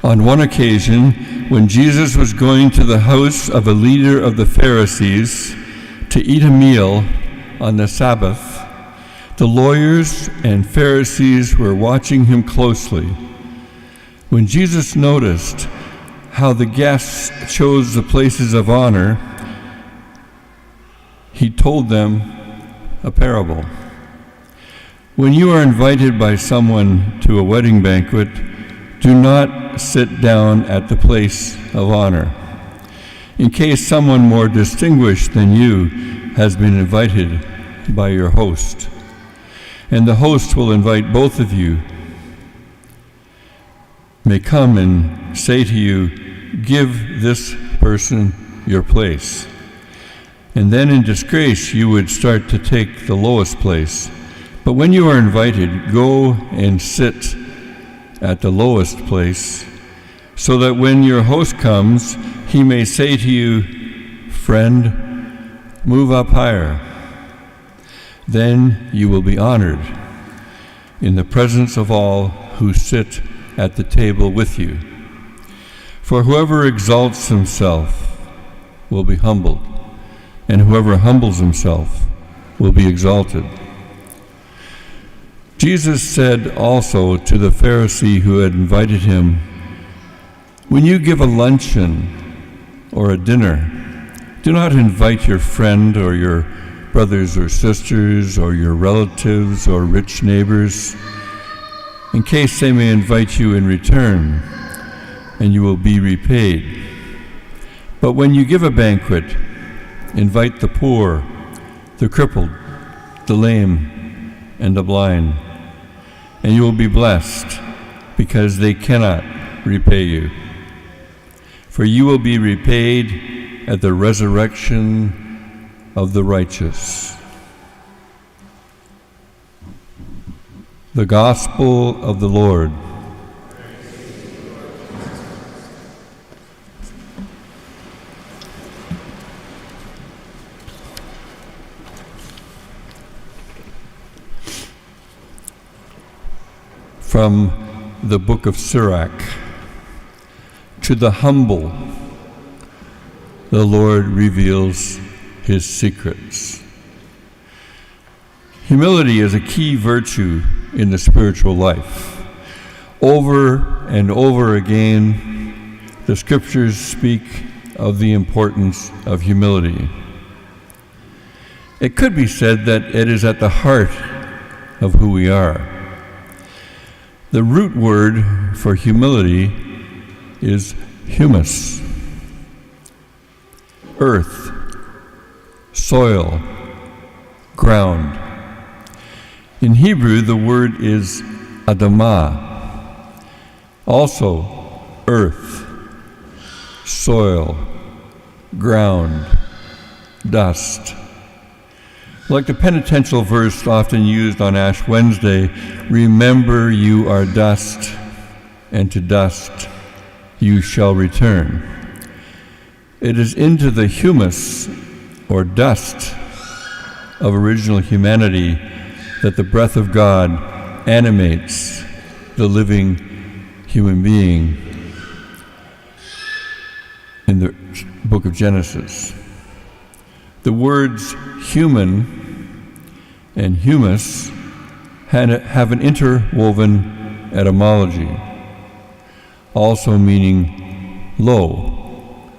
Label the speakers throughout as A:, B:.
A: On one occasion, when Jesus was going to the house of a leader of the Pharisees to eat a meal on the Sabbath, the lawyers and Pharisees were watching him closely. When Jesus noticed how the guests chose the places of honor, he told them a parable. When you are invited by someone to a wedding banquet, do not sit down at the place of honor, in case someone more distinguished than you has been invited by your host, and the host will invite both of you, may come and say to you, "Give this person your place." And then in disgrace you would start to take the lowest place. But when you are invited, go and sit at the lowest place, so that when your host comes, he may say to you, "Friend, move up higher." Then you will be honored in the presence of all who sit at the table with you. For whoever exalts himself will be humbled, and whoever humbles himself will be exalted. Jesus said also to the Pharisee who had invited him, "When you give a luncheon or a dinner, do not invite your friend or your brothers or sisters or your relatives or rich neighbors, in case they may invite you in return, and you will be repaid. But when you give a banquet, invite the poor, the crippled, the lame, and the blind, and you will be blessed, because they cannot repay you. For you will be repaid at the resurrection of the righteous." The Gospel of the Lord. From the book of Sirach. To the humble, the Lord reveals his secrets. Humility is a key virtue in the spiritual life. Over and over again, the scriptures speak of the importance of humility. It could be said that it is at the heart of who we are. The root word for humility is humus, earth, soil, ground. In Hebrew, the word is adamah, also earth, soil, ground, dust. Like the penitential verse often used on Ash Wednesday, "Remember you are dust, and to dust you shall return." It is into the humus, or dust, of original humanity that the breath of God animates the living human being in the book of Genesis. The words human and humus have an interwoven etymology, also meaning low,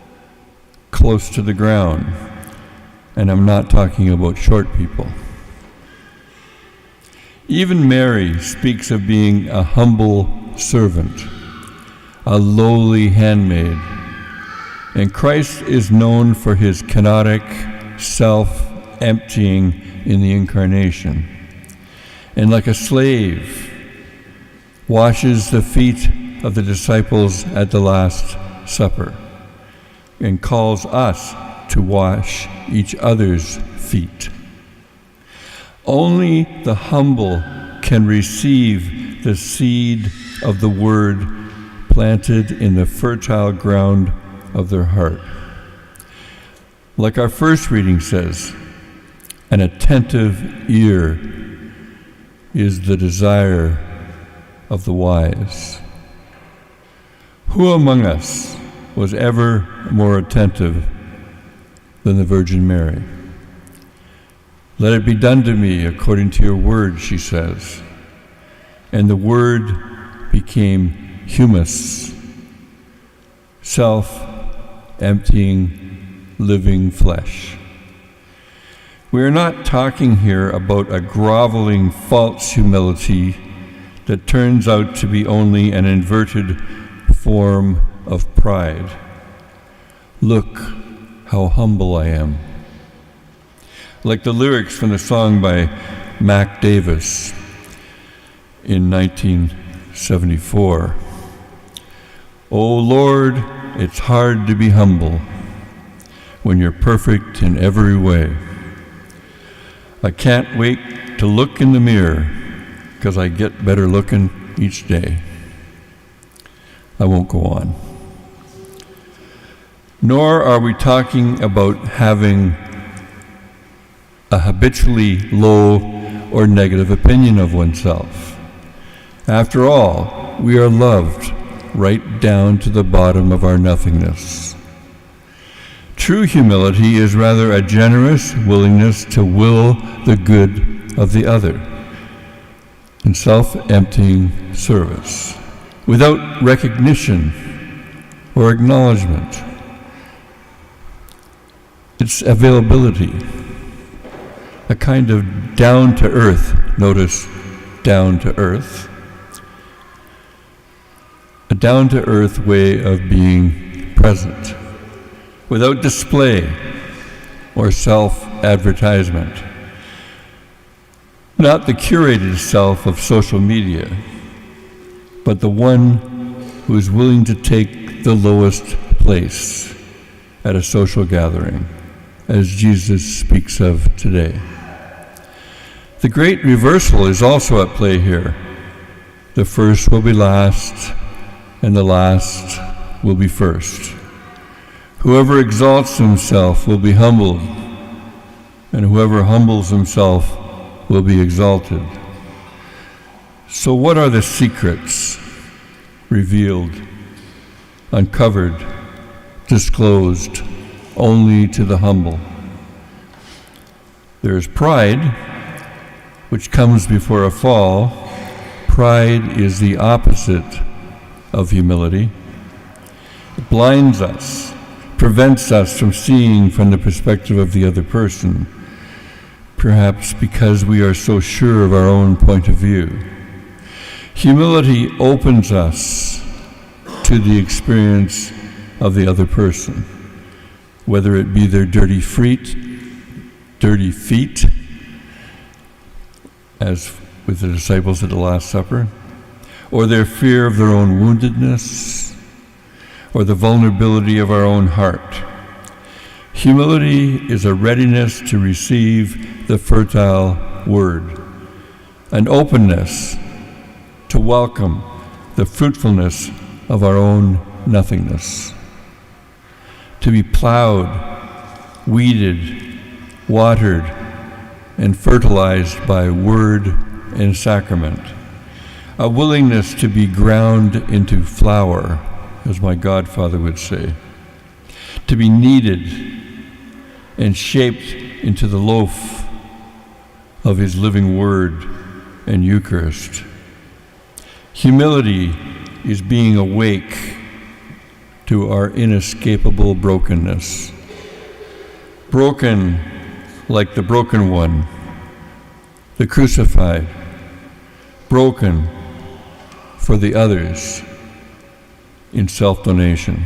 A: close to the ground, and I'm not talking about short people. Even Mary speaks of being a humble servant, a lowly handmaid, and Christ is known for his kenotic self-emptying in the incarnation, and like a slave, washes the feet of the disciples at the Last Supper, and calls us to wash each other's feet. Only the humble can receive the seed of the word planted in the fertile ground of their heart. Like our first reading says, an attentive ear is the desire of the wise. Who among us was ever more attentive than the Virgin Mary? Let it be done to me according to your word, she says. And the word became humus, self-emptying, living flesh. We are not talking here about a groveling false humility that turns out to be only an inverted form of pride. Look how humble I am. Like the lyrics from the song by Mac Davis in 1974. Oh Lord, it's hard to be humble when you're perfect in every way. I can't wait to look in the mirror because I get better looking each day. I won't go on. Nor are we talking about having a habitually low or negative opinion of oneself. After all, we are loved right down to the bottom of our nothingness. True humility is rather a generous willingness to will the good of the other in self-emptying service, without recognition or acknowledgement. It's availability, a kind of down-to-earth, notice down-to-earth, a down-to-earth way of being present, without display or self-advertisement. Not the curated self of social media, but the one who is willing to take the lowest place at a social gathering, as Jesus speaks of today. The great reversal is also at play here. The first will be last, and the last will be first. Whoever exalts himself will be humbled, and whoever humbles himself will be exalted. So what are the secrets revealed, uncovered, disclosed only to the humble? There is pride, which comes before a fall. Pride is the opposite of humility. It blinds us, prevents us from seeing from the perspective of the other person, perhaps because we are so sure of our own point of view. Humility opens us to the experience of the other person, whether it be their dirty feet, as with the disciples at the Last Supper, or their fear of their own woundedness, or the vulnerability of our own heart. Humility is a readiness to receive the fertile word, an openness to welcome the fruitfulness of our own nothingness, to be plowed, weeded, watered, and fertilized by word and sacrament, a willingness to be ground into flour, as my godfather would say, to be kneaded and shaped into the loaf of his living word and Eucharist. Humility is being awake to our inescapable brokenness. Broken like the broken one, the crucified, broken for the others in self-donation.